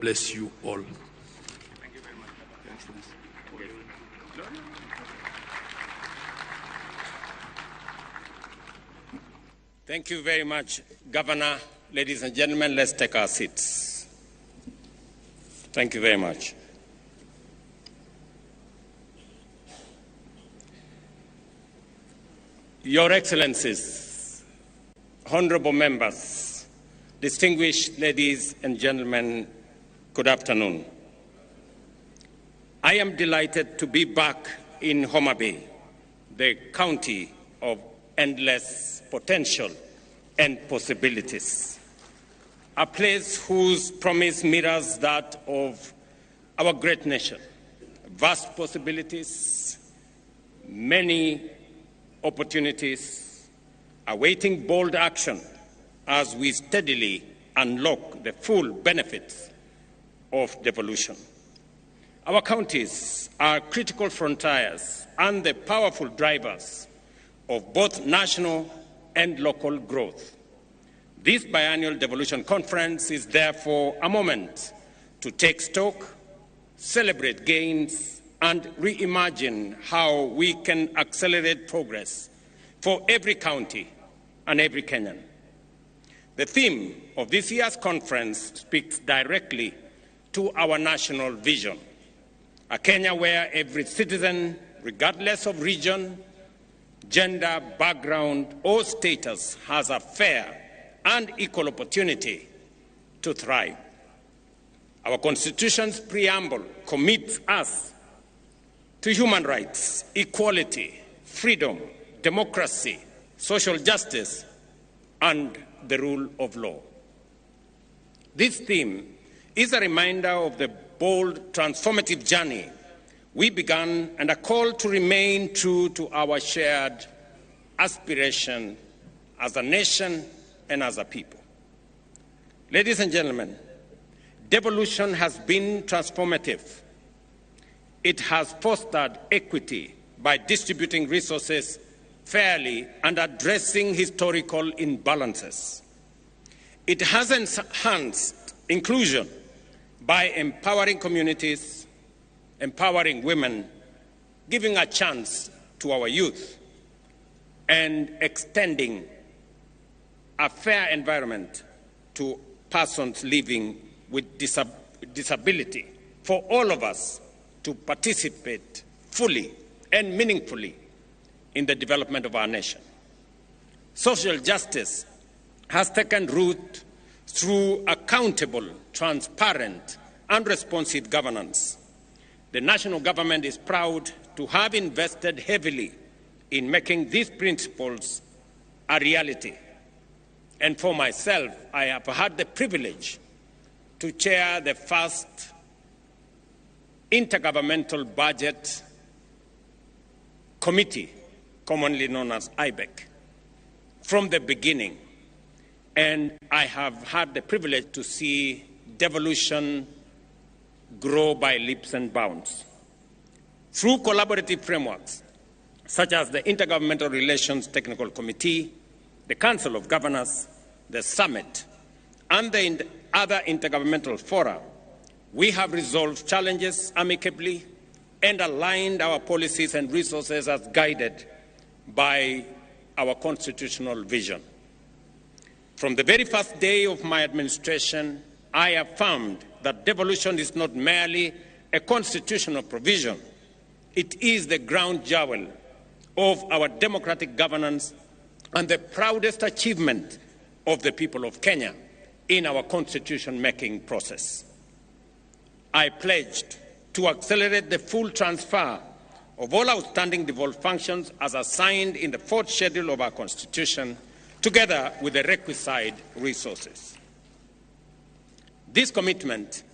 Bless you all. Thank you very much. Thank you very much, Governor. Ladies and gentlemen, let's take our seats. Thank you very much. Your Excellencies, honorable members, distinguished ladies and gentlemen, good afternoon. I am delighted to be back in Homa Bay, the county of endless potential and possibilities, a place whose promise mirrors that of our great nation. Vast possibilities, many opportunities, awaiting bold action as we steadily unlock the full benefits of devolution. Our counties are critical frontiers and the powerful drivers of both national and local growth. This biennial devolution conference is therefore a moment to take stock, celebrate gains, and reimagine how we can accelerate progress for every county and every Kenyan. The theme of this year's conference speaks directly to our national vision, a Kenya where every citizen, regardless of region, gender, background, or status, has a fair and equal opportunity to thrive. Our Constitution's preamble commits us to human rights, equality, freedom, democracy, social justice, and the rule of law. This theme is a reminder of the bold, transformative journey we began and a call to remain true to our shared aspiration as a nation and as a people. Ladies and gentlemen, devolution has been transformative. It has fostered equity by distributing resources fairly and addressing historical imbalances. It has enhanced inclusion by empowering communities, empowering women, giving a chance to our youth, and extending a fair environment to persons living with disability for all of us to participate fully and meaningfully in the development of our nation. Social justice has taken root through accountable, transparent, and responsive governance. The national government is proud to have invested heavily in making these principles a reality. And for myself, I have had the privilege to chair the first intergovernmental budget committee, commonly known as IBEC, from the beginning. And I have had the privilege to see devolution grow by leaps and bounds. Through collaborative frameworks, such as the Intergovernmental Relations Technical Committee, the Council of Governors, the Summit, and the other intergovernmental fora, we have resolved challenges amicably and aligned our policies and resources as guided by our constitutional vision. From the very first day of my administration, I affirmed that devolution is not merely a constitutional provision. It is the ground jewel of our democratic governance and the proudest achievement of the people of Kenya in our constitution-making process. I pledged to accelerate the full transfer of all outstanding devolved functions as assigned in the fourth schedule of our Constitution, together with the requisite resources. This commitment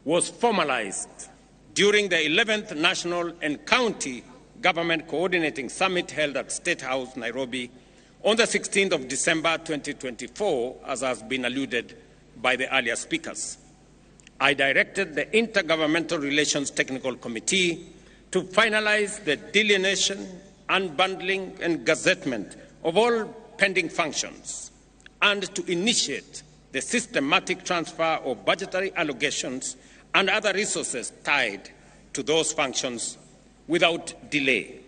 was formalized during the 11th National and County Government Coordinating Summit held at State House, Nairobi, on the 16th of December 2024, as has been alluded by the earlier speakers. I directed the Intergovernmental Relations Technical Committee to finalize the delineation, unbundling, and gazettement of all pending functions, and to initiate the the systematic transfer of budgetary allocations and other resources tied to those functions without delay.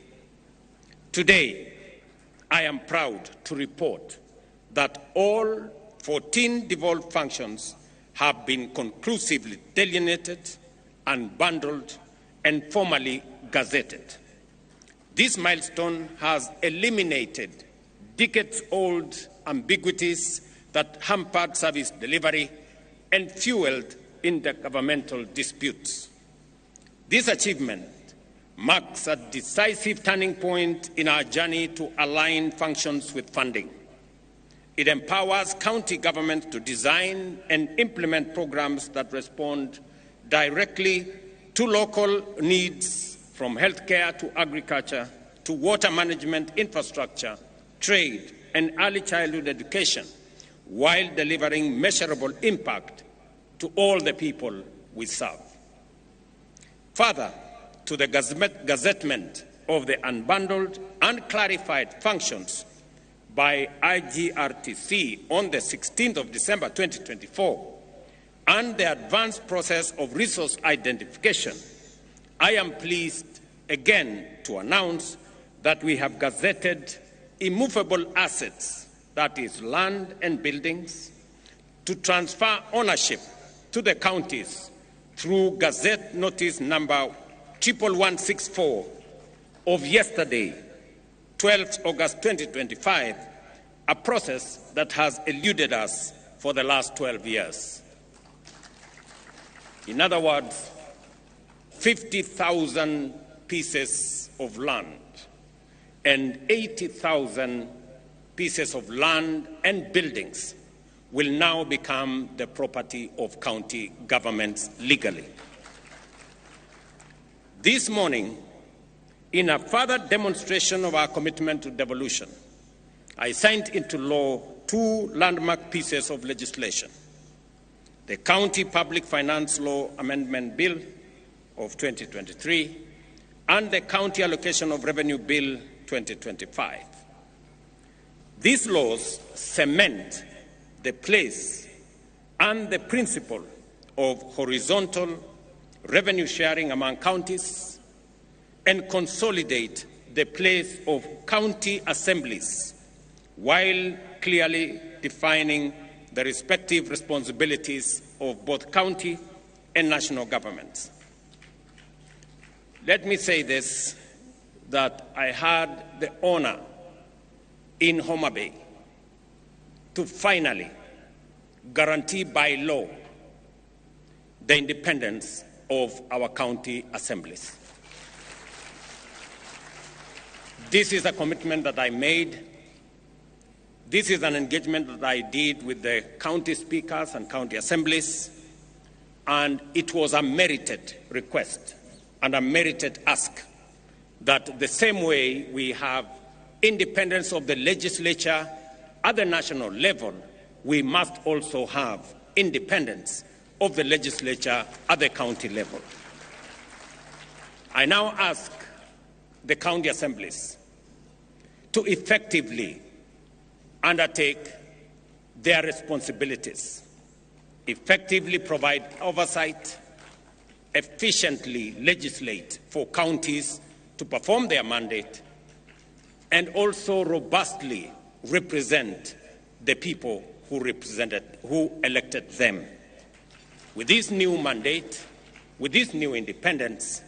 Today, I am proud to report that all 14 devolved functions have been conclusively delineated and bundled and formally gazetted. This milestone has eliminated decades-old ambiguities that hampered service delivery and fueled intergovernmental disputes. This achievement marks a decisive turning point in our journey to align functions with funding. It empowers county governments to design and implement programs that respond directly to local needs, from healthcare to agriculture to water management, infrastructure, trade, and early childhood education, while delivering measurable impact to all the people we serve. Further, to the gazettement of the unbundled and clarified functions by IGRTC on the 16th of December 2024 and the advanced process of resource identification, I am pleased again to announce that we have gazetted immovable assets, that is land and buildings, to transfer ownership to the counties through Gazette Notice number 11164 of yesterday, 12th August 2025, a process that has eluded us for the last 12 years. In other words, 50,000 pieces of land and 80,000 pieces of land and buildings will now become the property of county governments legally. This morning, in a further demonstration of our commitment to devolution, I signed into law two landmark pieces of legislation: the County Public Finance Law Amendment Bill of 2023 and the County Allocation of Revenue Bill 2025. These laws cement the place and the principle of horizontal revenue sharing among counties and consolidate the place of county assemblies while clearly defining the respective responsibilities of both county and national governments. Let me say this, that I had the honor in Homa Bay to finally guarantee by law the independence of our county assemblies. This is a commitment that I made. This is an engagement that I did with the county speakers and county assemblies, and it was a merited request and a merited ask that the same way we have independence of the legislature at the national level, we must also have independence of the legislature at the county level. I now ask the county assemblies to effectively undertake their responsibilities, effectively provide oversight, efficiently legislate for counties to perform their mandate, and also robustly represent the people who elected them. With this new mandate, with this new independence,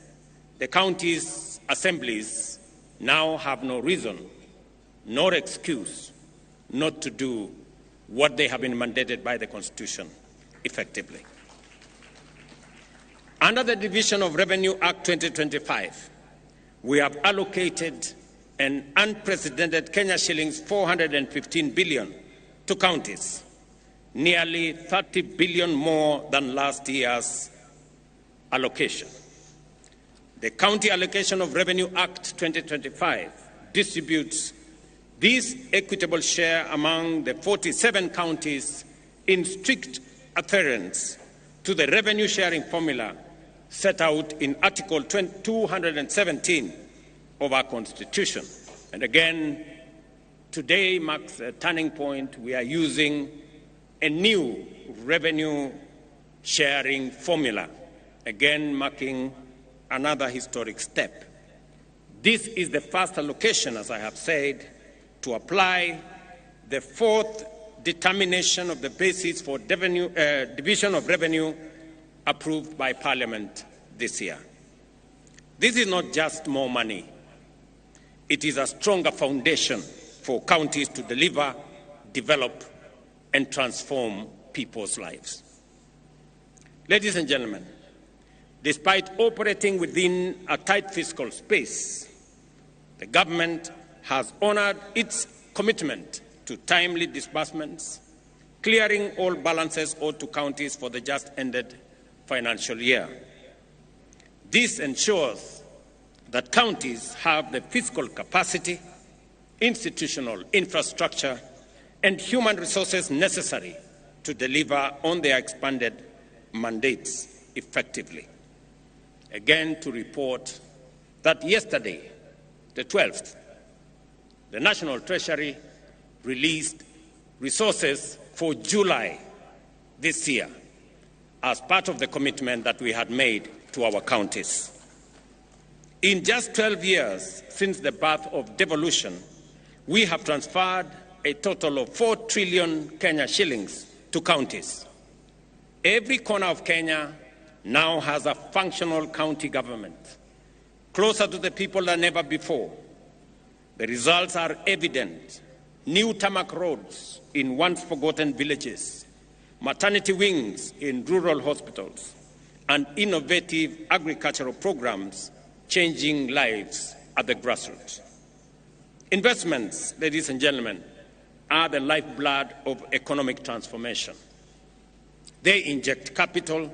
the counties' assemblies now have no reason nor excuse not to do what they have been mandated by the Constitution effectively. Under the Division of Revenue Act 2025, we have allocated an unprecedented Kenya shillings 415 billion to counties, nearly 30 billion more than last year's allocation. The County Allocation of Revenue Act 2025 distributes this equitable share among the 47 counties in strict adherence to the revenue sharing formula set out in Article 217 of our Constitution. And again, today marks a turning point. We are using a new revenue sharing formula, again marking another historic step. This is the first allocation, as I have said, to apply the fourth determination of the basis for division of revenue approved by Parliament this year. This is not just more money. It is a stronger foundation for counties to deliver, develop, and transform people's lives. Ladies and gentlemen, despite operating within a tight fiscal space, the government has honored its commitment to timely disbursements, clearing all balances owed to counties for the just ended financial year. This ensures that counties have the fiscal capacity, institutional infrastructure, and human resources necessary to deliver on their expanded mandates effectively. Again, to report that yesterday, the 12th, the National Treasury released resources for July this year as part of the commitment that we had made to our counties. In just 12 years since the birth of devolution, we have transferred a total of 4 trillion Kenya shillings to counties. Every corner of Kenya now has a functional county government, closer to the people than ever before. The results are evident. New tarmac roads in once forgotten villages, maternity wings in rural hospitals, and innovative agricultural programs changing lives at the grassroots. Investments, ladies and gentlemen, are the lifeblood of economic transformation. They inject capital,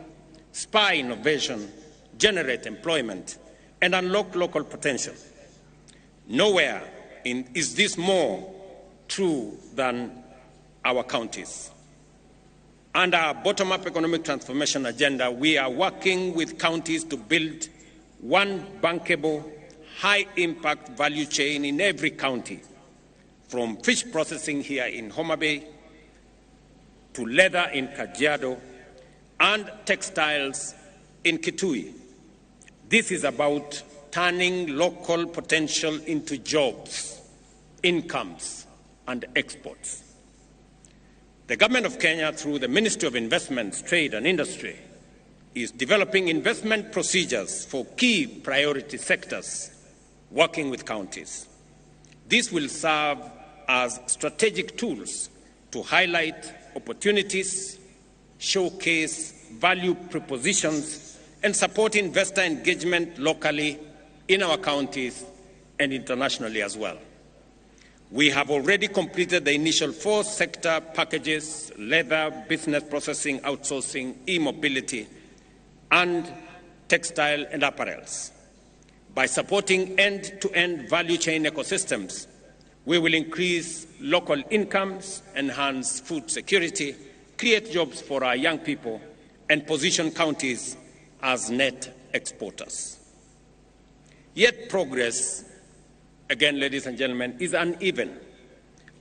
spur innovation, generate employment, and unlock local potential. Nowhere is this more true than our counties. Under our bottom-up economic transformation agenda, we are working with counties to build one bankable, high-impact value chain in every county, from fish processing here in Homa Bay to leather in Kajiado and textiles in Kitui. This is about turning local potential into jobs, incomes, and exports. The Government of Kenya, through the Ministry of Investments, Trade and Industry, is developing investment procedures for key priority sectors, working with counties. This will serve as strategic tools to highlight opportunities, showcase value propositions, and support investor engagement locally in our counties and internationally as well. We have already completed the initial 4 sector packages: leather, business processing, outsourcing, e-mobility, and textile and apparels. By supporting end-to-end value chain ecosystems, we will increase local incomes, enhance food security, create jobs for our young people, and position counties as net exporters. Yet progress, again, ladies and gentlemen, is uneven,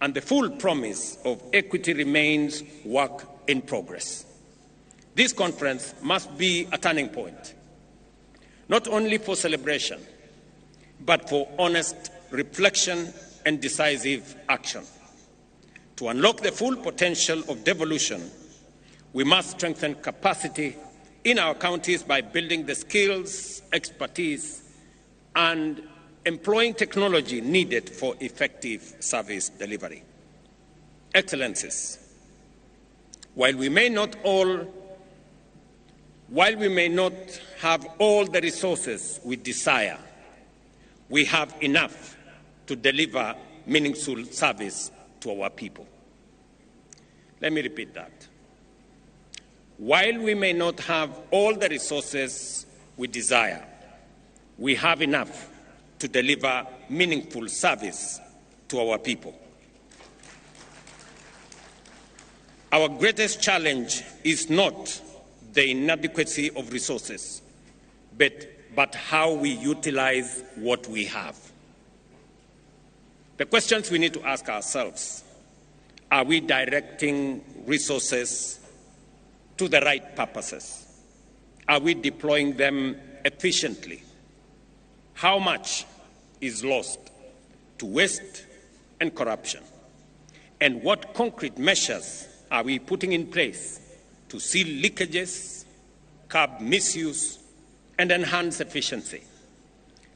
and the full promise of equity remains work in progress. This conference must be a turning point, not only for celebration, but for honest reflection and decisive action. To unlock the full potential of devolution, we must strengthen capacity in our counties by building the skills, expertise, and employing technology needed for effective service delivery. Excellencies, while we may not have all the resources we desire, we have enough to deliver meaningful service to our people. Let me repeat that. While we may not have all the resources we desire, we have enough to deliver meaningful service to our people. Our greatest challenge is not the inadequacy of resources, but how we utilize what we have. The questions we need to ask ourselves Are we directing resources to the right purposes? Are we deploying them efficiently? How much is lost to waste and corruption? And what concrete measures are we putting in place to seal leakages, curb misuse, and enhance efficiency?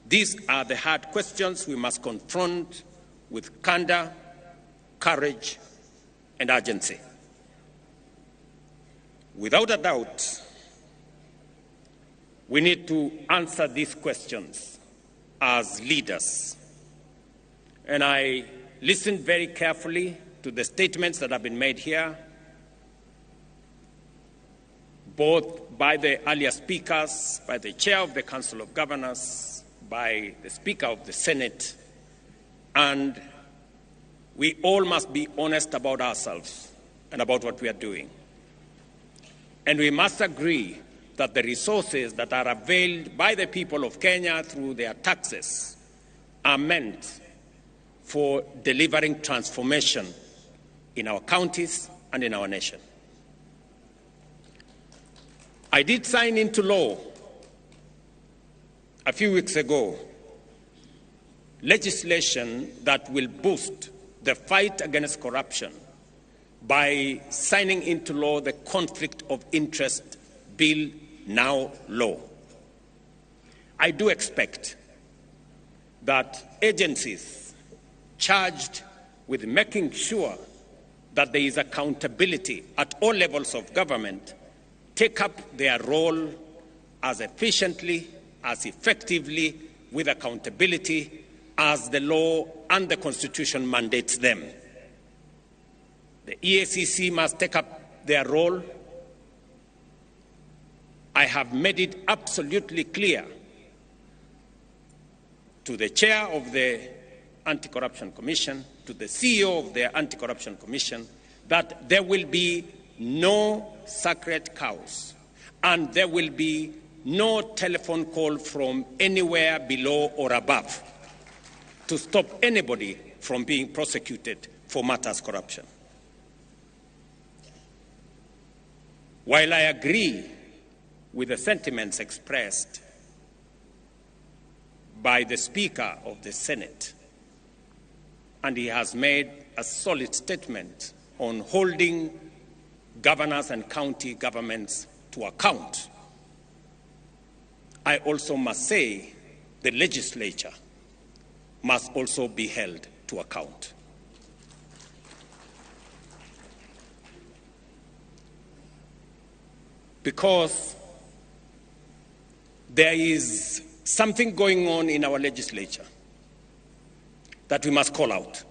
These are the hard questions we must confront with candor, courage, and urgency. Without a doubt, we need to answer these questions as leaders. And I listened very carefully to the statements that have been made here, both by the earlier speakers, by the chair of the Council of Governors, by the Speaker of the Senate, and we all must be honest about ourselves and about what we are doing. And we must agree that the resources that are availed by the people of Kenya through their taxes are meant for delivering transformation in our counties and in our nation. I did sign into law a few weeks ago legislation that will boost the fight against corruption by signing into law the Conflict of Interest Bill, now law. I do expect that agencies charged with making sure that there is accountability at all levels of government take up their role as efficiently, as effectively, with accountability as the law and the Constitution mandates them. The EACC must take up their role. I have made it absolutely clear to the chair of the Anti-Corruption Commission, to the CEO of the Anti-Corruption Commission, that there will be no sacred cows and there will be no telephone call from anywhere below or above to stop anybody from being prosecuted for matters corruption. While I agree with the sentiments expressed by the Speaker of the Senate, and he has made a solid statement on holding governors and county governments to account, I also must say the legislature must also be held to account. Because there is something going on in our legislature that we must call out.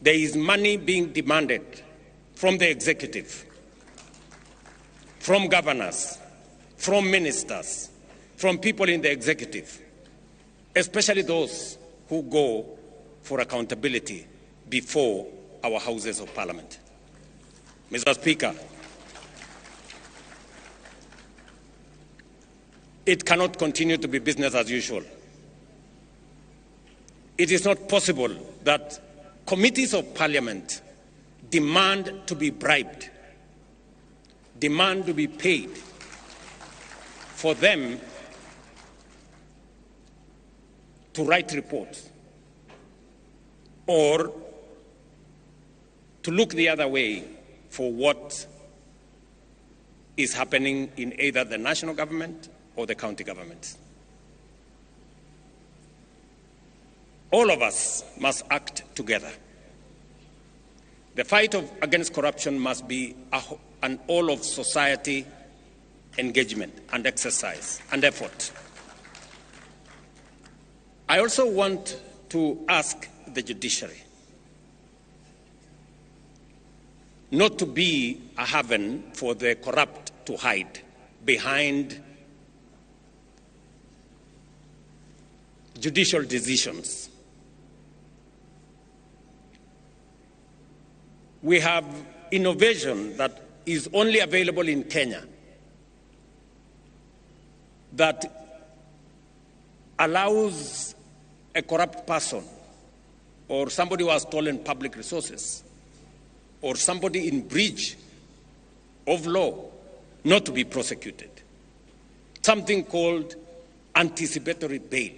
There is money being demanded from the executive, from governors, from ministers, from people in the executive, especially those who go for accountability before our houses of parliament. Mr. Speaker, it cannot continue to be business as usual. It is not possible that committees of parliament demand to be bribed, demand to be paid for them to write reports or to look the other way for what is happening in either the national government or the county governments. All of us must act together. The fight against corruption must be an all-of-society engagement and exercise and effort. I also want to ask the judiciary not to be a haven for the corrupt to hide behind judicial decisions. We have innovation that is only available in Kenya that allows a corrupt person or somebody who has stolen public resources, or somebody in breach of law not to be prosecuted. Something called anticipatory bail.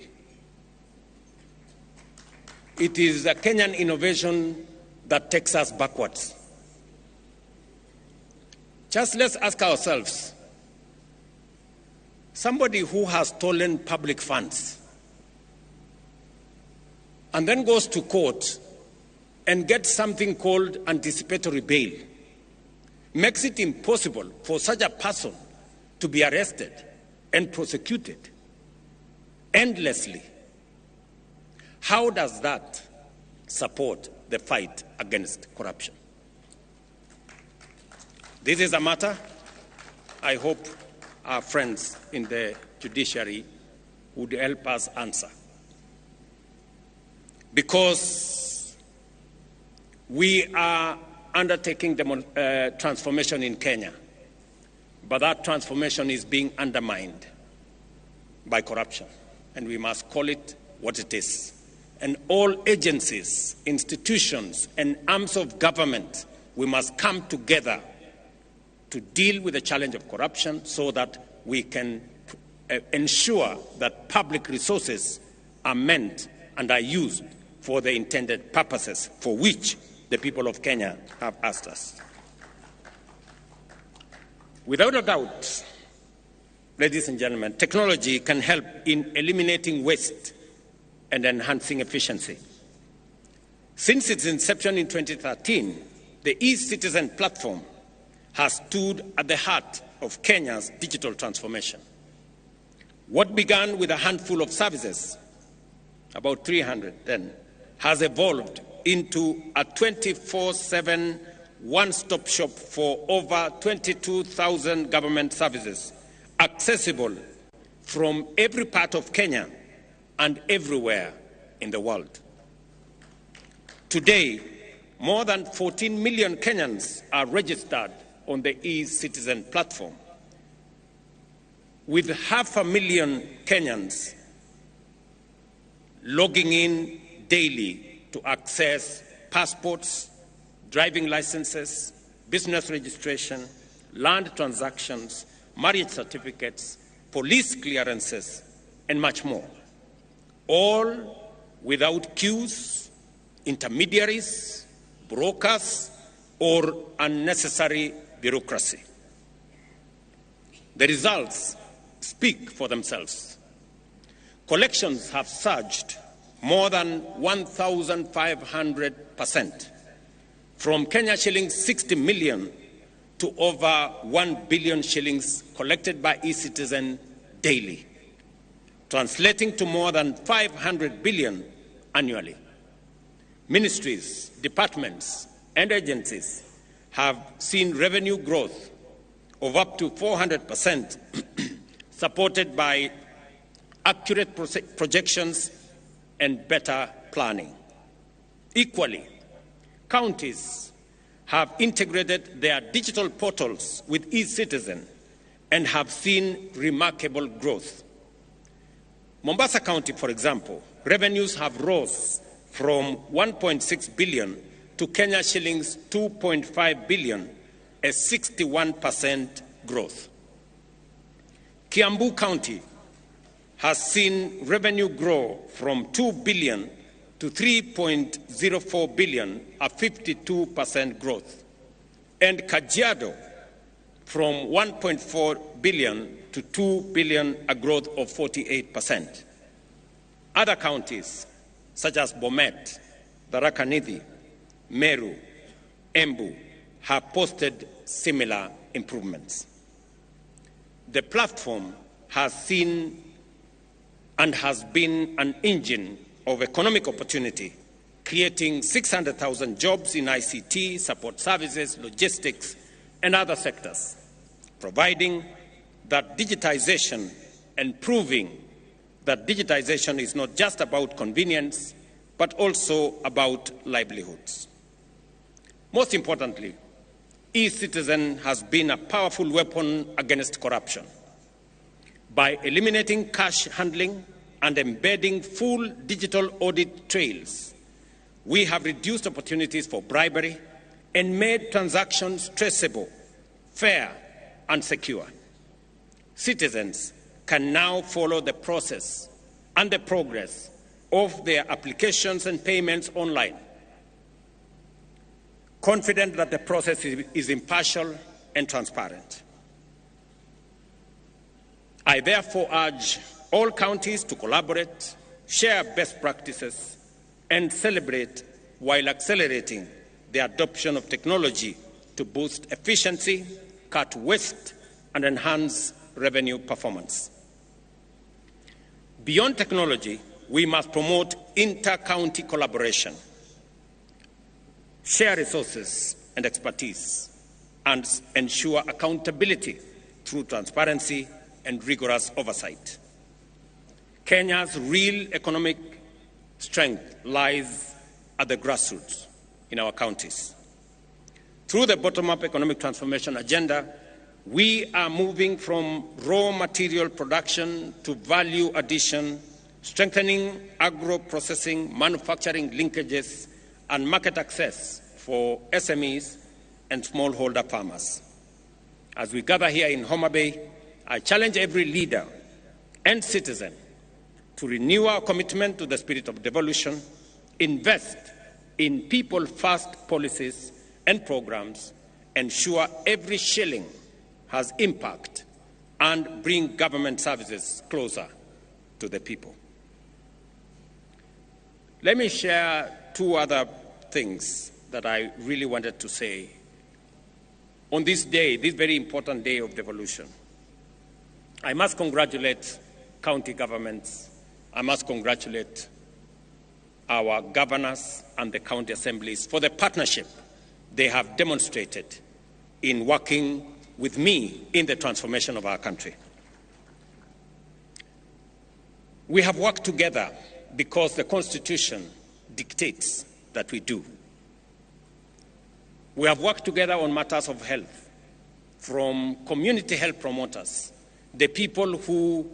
It is a Kenyan innovation that takes us backwards. Just let's ask ourselves, somebody who has stolen public funds and then goes to court and gets something called anticipatory bail, makes it impossible for such a person to be arrested and prosecuted endlessly. How does that support the fight against corruption? This is a matter I hope our friends in the judiciary would help us answer. Because we are undertaking transformation in Kenya, but that transformation is being undermined by corruption, and we must call it what it is. And all agencies, institutions, and arms of government, we must come together to deal with the challenge of corruption so that we can ensure that public resources are meant and are used for the intended purposes for which the people of Kenya have asked us. Without a doubt, ladies and gentlemen, technology can help in eliminating waste and enhancing efficiency. Since its inception in 2013, the e-Citizen platform has stood at the heart of Kenya's digital transformation. What began with a handful of services, about 300 then, has evolved into a 24/7 one-stop shop for over 22,000 government services, accessible from every part of Kenya and everywhere in the world. Today, more than 14 million Kenyans are registered on the e-Citizen platform, with 500,000 Kenyans logging in daily to access passports, driving licenses, business registration, land transactions, marriage certificates, police clearances, and much more. All without queues, intermediaries, brokers, or unnecessary bureaucracy. The results speak for themselves. Collections have surged more than 1,500%, from Kenya shillings 60 million to over 1 billion shillings collected by e-Citizen daily, translating to more than 500 billion annually. Ministries, departments, and agencies have seen revenue growth of up to 400%, supported by accurate projections and better planning. Equally, counties have integrated their digital portals with e-Citizen and have seen remarkable growth. Mombasa County, for example, revenues have rose from 1.6 billion to Kenya shillings 2.5 billion, a 61% growth. Kiambu County has seen revenue grow from 2 billion to 3.04 billion, a 52% growth. And Kajiado from 1.4 billion to 2 billion, a growth of 48%. Other counties, such as Bomet, Tharaka Nithi, Meru, Embu, have posted similar improvements. The platform has seen and has been an engine of economic opportunity, creating 600,000 jobs in ICT, support services, logistics, and other sectors, providing that digitization and proving that digitization is not just about convenience, but also about livelihoods. Most importantly, e-Citizen has been a powerful weapon against corruption. By eliminating cash handling and embedding full digital audit trails, we have reduced opportunities for bribery and made transactions traceable, fair, and secure. Citizens can now follow the process and the progress of their applications and payments online, confident that the process is impartial and transparent. I therefore urge all counties to collaborate, share best practices, and celebrate while accelerating the adoption of technology to boost efficiency, cut waste, and enhance revenue performance. Beyond technology, we must promote inter-county collaboration, share resources and expertise, and ensure accountability through transparency and rigorous oversight. Kenya's real economic strength lies at the grassroots in our counties. Through the bottom-up economic transformation agenda, we are moving from raw material production to value addition, strengthening agro-processing, manufacturing linkages, and market access for SMEs and smallholder farmers. As we gather here in Homa Bay, I challenge every leader and citizen to renew our commitment to the spirit of devolution, invest in people-first policies and programs, ensure every shilling has impact, and bring government services closer to the people. Let me share two other things that I really wanted to say on this day, this very important day of devolution. I must congratulate county governments. I must congratulate our governors and the county assemblies for the partnership they have demonstrated in working with me in the transformation of our country. We have worked together because the Constitution dictates that we do. We have worked together on matters of health, from community health promoters, the people who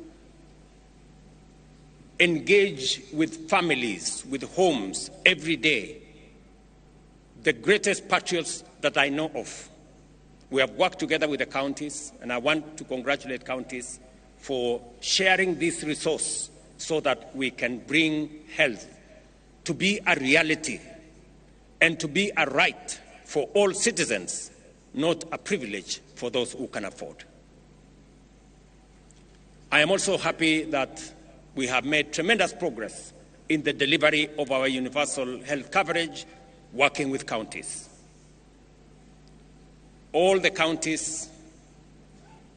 engage with families, with homes every day, the greatest patriots that I know of. We have worked together with the counties, and I want to congratulate counties for sharing this resource so that we can bring health to be a reality and to be a right for all citizens, not a privilege for those who can afford. I am also happy that we have made tremendous progress in the delivery of our universal health coverage, working with counties. All the counties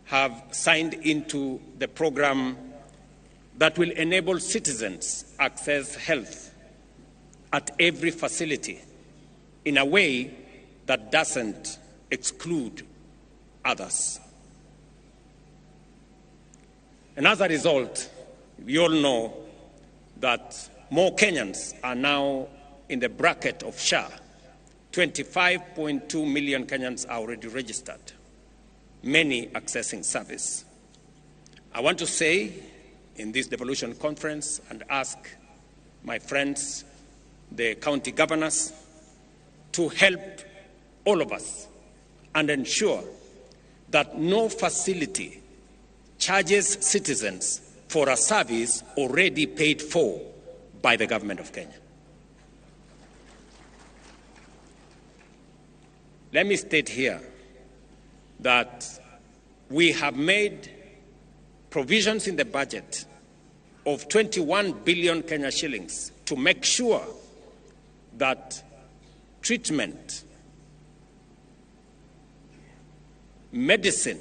have signed into the program that will enable citizens access health at every facility in a way that doesn't exclude others. And as a result, we all know that more Kenyans are now in the bracket of SHA. 25.2 million Kenyans are already registered, many accessing service. I want to say in this devolution conference and ask my friends, the county governors, to help all of us and ensure that no facility charges citizens for a service already paid for by the government of Kenya. Let me state here that we have made provisions in the budget of 21 billion Kenya shillings to make sure that treatment, medicine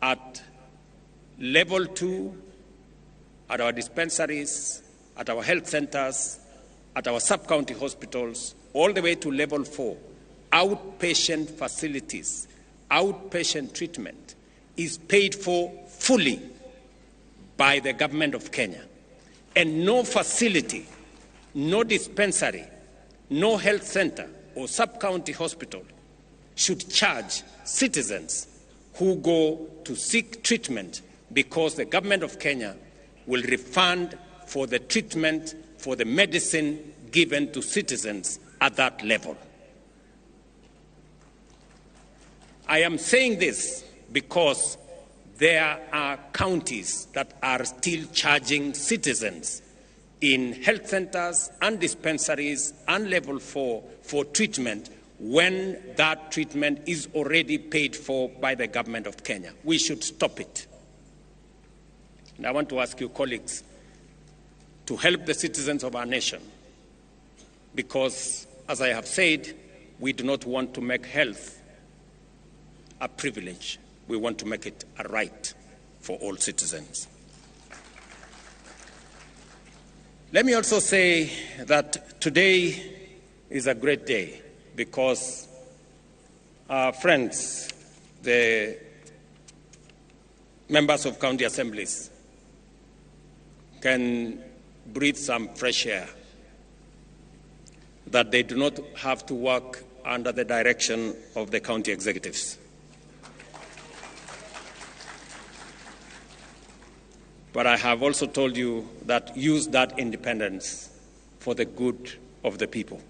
at level 2, at our dispensaries, at our health centers, at our sub-county hospitals, all the way to level 4, outpatient facilities, outpatient treatment is paid for fully by the government of Kenya. And no facility, no dispensary, no health center or sub-county hospital should charge citizens who go to seek treatment because the government of Kenya will refund for the treatment, for the medicine given to citizens at that level. I am saying this because there are counties that are still charging citizens in health centers and dispensaries and level 4 for treatment when that treatment is already paid for by the government of Kenya. We should stop it. And I want to ask you, colleagues, to help the citizens of our nation, because, as I have said, we do not want to make health a privilege. We want to make it a right for all citizens. Let me also say that today is a great day because our friends, the members of county assemblies, can breathe some fresh air, that they do not have to work under the direction of the county executives. But I have also told you that use that independence for the good of the people.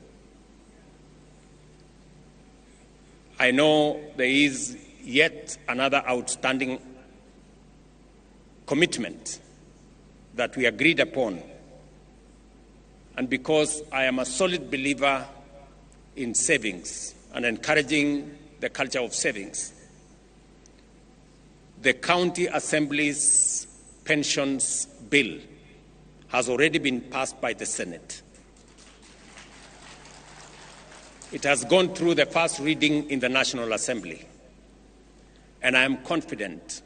I know there is yet another outstanding commitment that we agreed upon. And because I am a solid believer in savings and encouraging the culture of savings, the county assembly's pensions bill has already been passed by the Senate. It has gone through the first reading in the National Assembly. And I am confident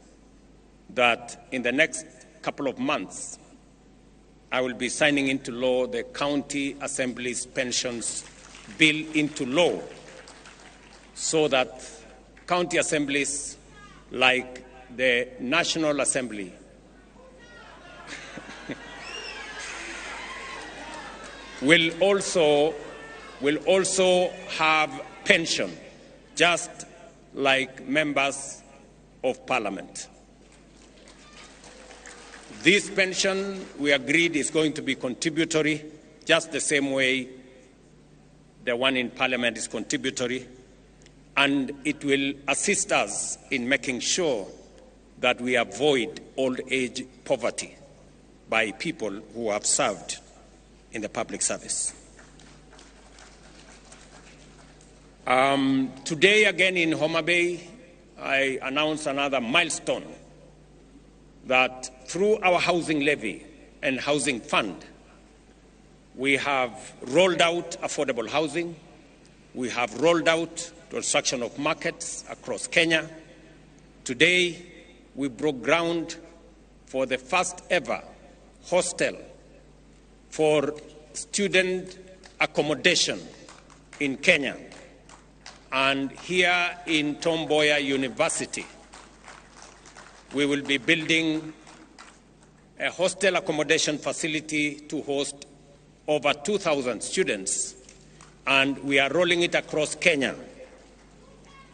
that in the next couple of months, I will be signing into law the County Assembly's pensions bill into law so that county assemblies like the National Assembly will also have pension, just like members of Parliament. This pension, we agreed, is going to be contributory, just the same way the one in Parliament is contributory, and it will assist us in making sure that we avoid old age poverty by people who have served in the public service. Today, again in Homa Bay, I announced another milestone that through our housing levy and housing fund, we have rolled out affordable housing. We have rolled out construction of markets across Kenya. Today, we broke ground for the first ever hostel for student accommodation in Kenya. And here in Tom Mboya University, we will be building a hostel accommodation facility to host over 2,000 students, and we are rolling it across Kenya.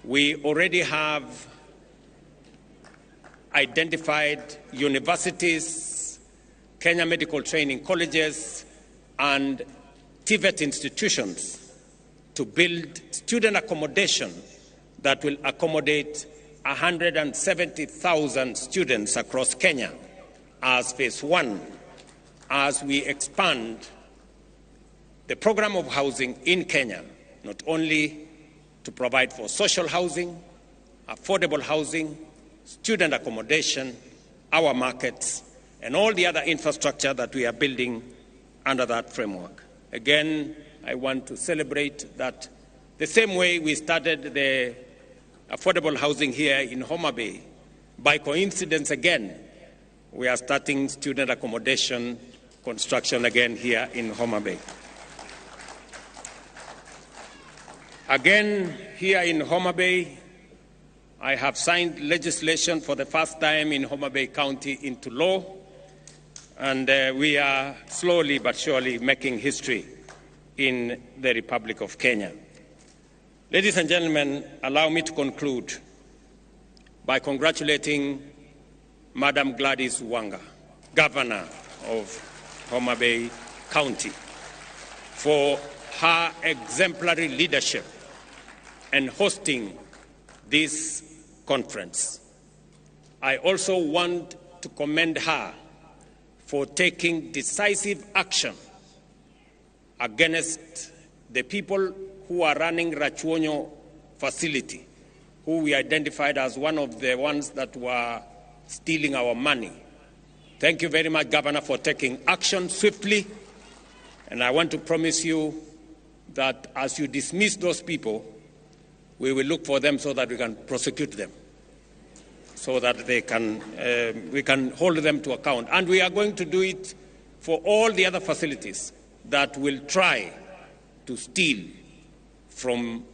We already have identified universities, Kenya medical training colleges, and TVET institutions to build student accommodation that will accommodate 170,000 students across Kenya as phase one, as we expand the program of housing in Kenya, not only to provide for social housing, affordable housing, student accommodation, our markets, and all the other infrastructure that we are building under that framework. Again, I want to celebrate that the same way we started the affordable housing here in Homa Bay, by coincidence again, we are starting student accommodation construction again here in Homa Bay. Again, here in Homa Bay, I have signed legislation for the first time in Homa Bay County into law, and we are slowly but surely making history in the Republic of Kenya. Ladies and gentlemen, allow me to conclude by congratulating Madam Gladys Wanga, Governor of Homa Bay County, for her exemplary leadership and hosting this conference. I also want to commend her for taking decisive action against the people who are running Rachuonyo facility, who we identified as one of the ones that were stealing our money. Thank you very much, Governor, for taking action swiftly. And I want to promise you that as you dismiss those people, we will look for them so that we can prosecute them, so that they can, we can hold them to account. And we are going to do it for all the other facilities that will try to steal from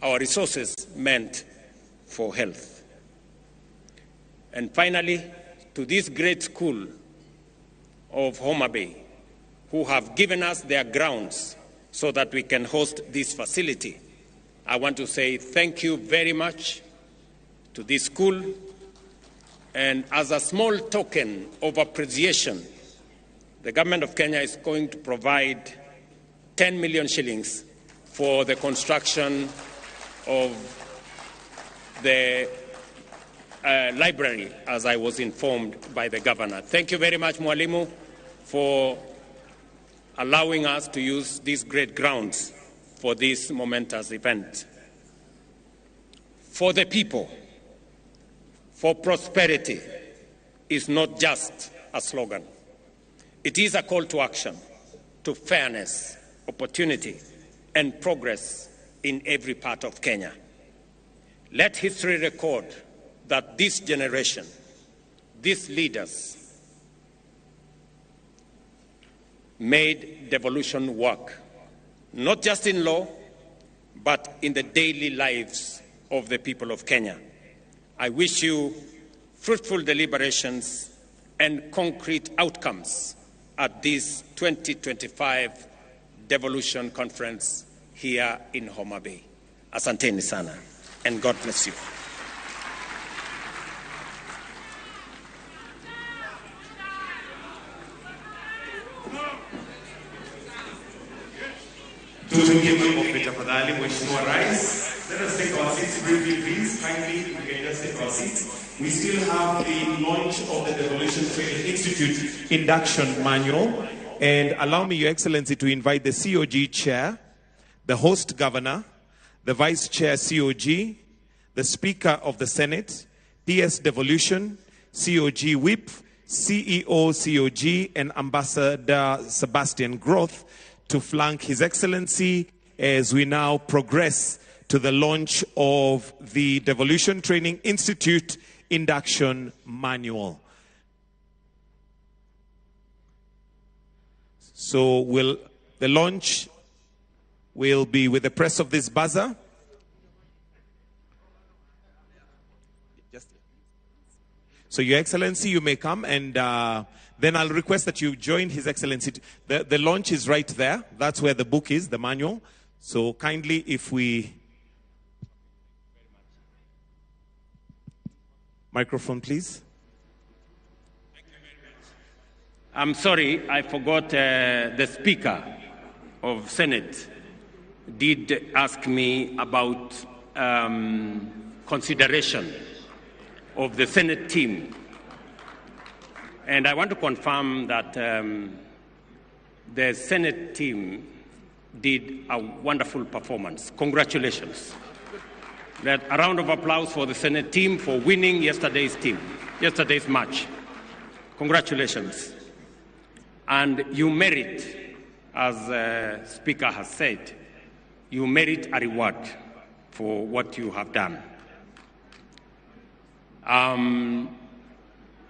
our resources meant for health. And finally, to this great school of Homa Bay, who have given us their grounds so that we can host this facility, I want to say thank you very much to this school. And as a small token of appreciation, the government of Kenya is going to provide 10 million shillings for the construction of the library, as I was informed by the governor. Thank you very much, Mwalimu, for allowing us to use these great grounds for this momentous event. For the people, for prosperity is not just a slogan. It is a call to action, to fairness, opportunity, and progress in every part of Kenya. Let history record that this generation, these leaders, made devolution work, not just in law, but in the daily lives of the people of Kenya. I wish you fruitful deliberations and concrete outcomes at this 2025 devolution conference here in Homa Bay. Asanteni sana, and God bless you. Tutugie makofi tafadhali, Mheshimiwa Rais. Let us take our seats briefly, please. Kindly, we can just take our seats. We still have the launch of the Devolution Training Institute induction manual. And allow me, Your Excellency, to invite the COG Chair, the host governor, the Vice Chair COG, the Speaker of the Senate, PS Devolution, COG Whip, CEO COG, and Ambassador Sebastian Groth to flank His Excellency as we now progress to the launch of the Devolution Training Institute induction manual. So the launch will be with the press of this buzzer. So, Your Excellency, you may come, and then I'll request that you join His Excellency. The launch is right there. That's where the book is, the manual. So kindly, if we... Microphone, please. Thank you very much. I'm sorry, I forgot the Speaker of Senate did ask me about consideration of the Senate team. And I want to confirm that the Senate team did a wonderful performance. Congratulations. A round of applause for the Senate team for winning yesterday's match. Congratulations. And you merit, as the Speaker has said, you merit a reward for what you have done.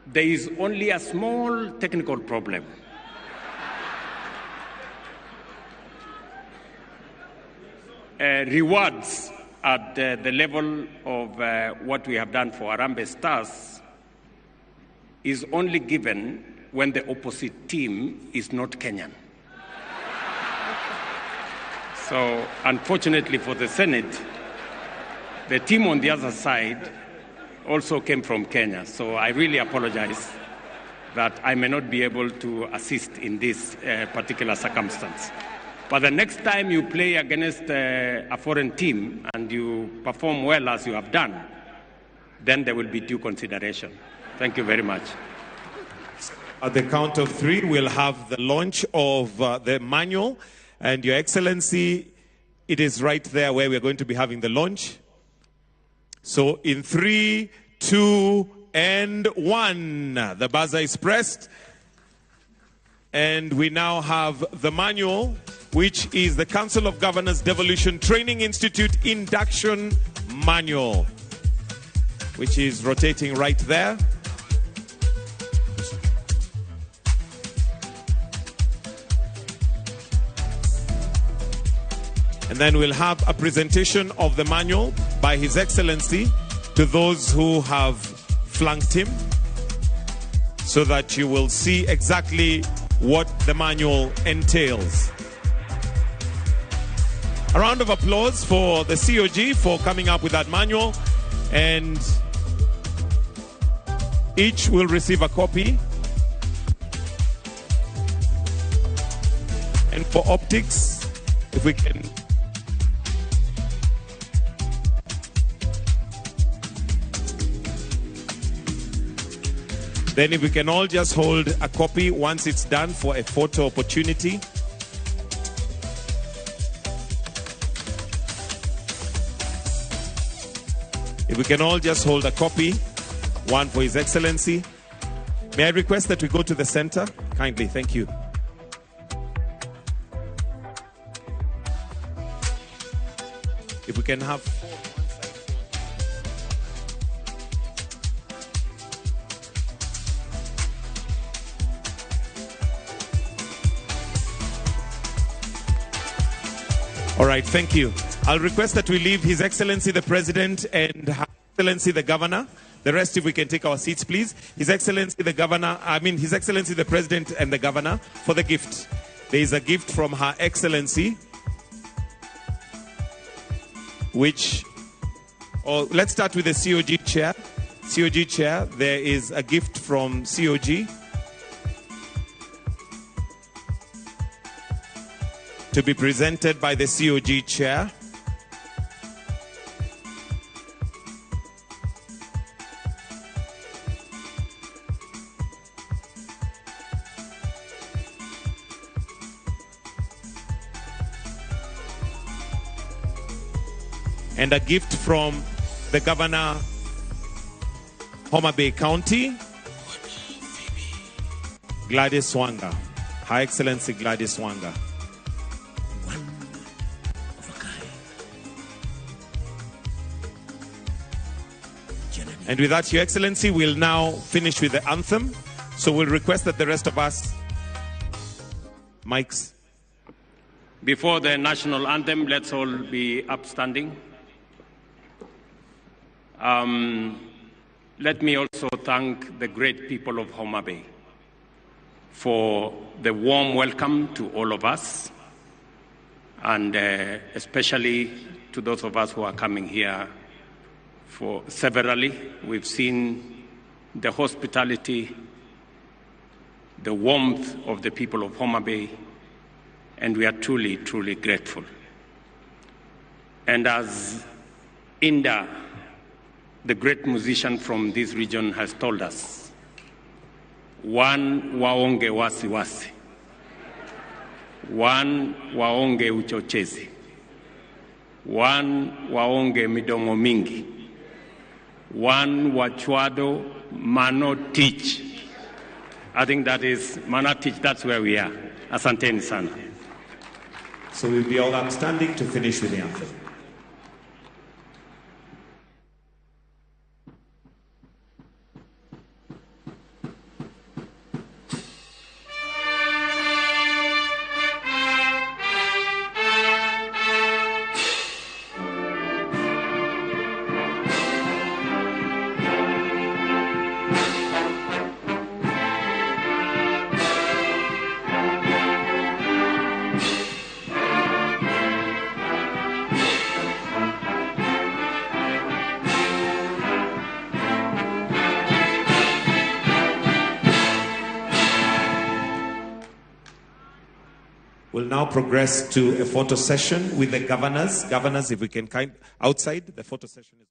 There is only a small technical problem. Rewards at the level of what we have done for Harambee Stars is only given when the opposite team is not Kenyan. So, unfortunately for the Senate, the team on the other side also came from Kenya. So I really apologize that I may not be able to assist in this particular circumstance. But the next time you play against a foreign team and you perform well as you have done, then there will be due consideration. Thank you very much. At the count of 3, we'll have the launch of the manual. And Your Excellency, it is right there where we're going to be having the launch. So in 3, 2, and 1, the buzzer is pressed. And we now have the manual, which is the Council of Governors Devolution Training Institute Induction Manual, which is rotating right there. And then we'll have a presentation of the manual by His Excellency to those who have flanked him, so that you will see exactly what the manual entails. A round of applause for the COG for coming up with that manual, and each will receive a copy. And for optics, if we can then if we can all just hold a copy once it's done for a photo opportunity. If we can all just hold a copy, one for His Excellency. May I request that we go to the center? Kindly, thank you. If we can have all right, thank you. I'll request that we leave His Excellency the President and Her Excellency the Governor. The rest, if we can take our seats, please. His Excellency the Governor, His Excellency the President and the Governor for the gift. There is a gift from Her Excellency, which, let's start with the COG Chair. COG Chair, there is a gift from COG to be presented by the COG Chair. And a gift from the Governor, Homa Bay County, Gladys Wanga. Her Excellency Gladys Wanga. And with that, Your Excellency, we'll now finish with the anthem. So we'll request that the rest of us, mics. Before the national anthem, let's all be upstanding. Let me also thank the great people of Homa Bay for the warm welcome to all of us, and especially to those of us who are coming here for severally. We've seen the hospitality, the warmth of the people of Homa Bay, and we are truly, truly grateful. And as Inda, the great musician from this region, has told us, one waonge wasiwasi, one waonge uchochezi, one waonge midomo mingi, one wachwado mano teach. I think that is mana teach. That's where we are. Asanteni sana. So we'll be all upstanding to finish with the anthem. We'll now progress to a photo session with the governors. Governors, if we can outside, the photo session is...